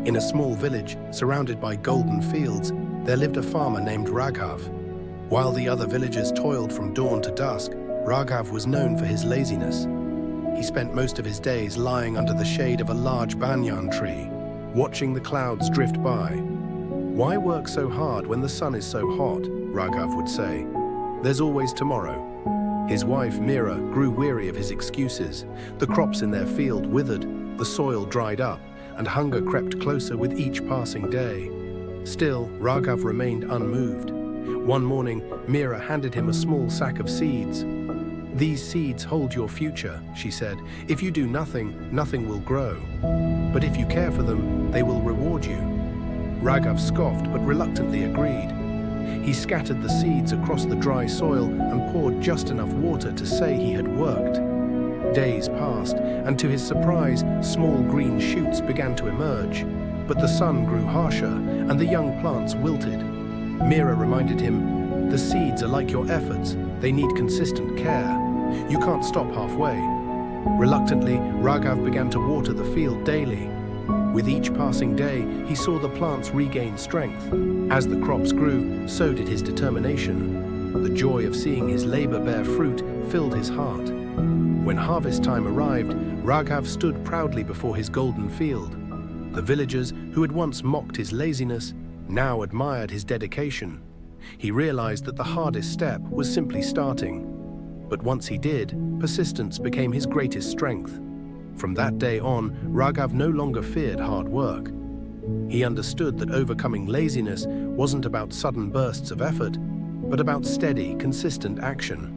In a small village, surrounded by golden fields, there lived a farmer named Raghav. While the other villagers toiled from dawn to dusk, Raghav was known for his laziness. He spent most of his days lying under the shade of a large banyan tree, watching the clouds drift by. "Why work so hard when the sun is so hot?" Raghav would say. "There's always tomorrow." His wife, Mira, grew weary of his excuses. The crops in their field withered, the soil dried up, and hunger crept closer with each passing day. Still, Raghav remained unmoved. One morning, Mira handed him a small sack of seeds. "These seeds hold your future," she said. "If you do nothing, nothing will grow. But if you care for them, they will reward you." Raghav scoffed but reluctantly agreed. He scattered the seeds across the dry soil and poured just enough water to say he had worked. Days passed, and to his surprise, small green shoots began to emerge. But the sun grew harsher, and the young plants wilted. Mira reminded him, "The seeds are like your efforts. They need consistent care. You can't stop halfway." Reluctantly, Raghav began to water the field daily. With each passing day, he saw the plants regain strength. As the crops grew, so did his determination. The joy of seeing his labor bear fruit filled his heart. When harvest time arrived, Raghav stood proudly before his golden field. The villagers, who had once mocked his laziness, now admired his dedication. He realized that the hardest step was simply starting. But once he did, persistence became his greatest strength. From that day on, Raghav no longer feared hard work. He understood that overcoming laziness wasn't about sudden bursts of effort, but about steady, consistent action.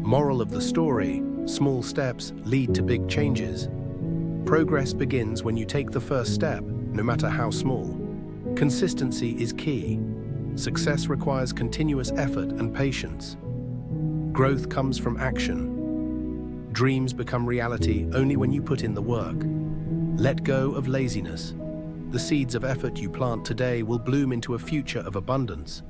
Moral of the story: small steps lead to big changes. Progress begins when you take the first step, no matter how small. Consistency is key. Success requires continuous effort and patience. Growth comes from action. Dreams become reality only when you put in the work. Let go of laziness. The seeds of effort you plant today will bloom into a future of abundance.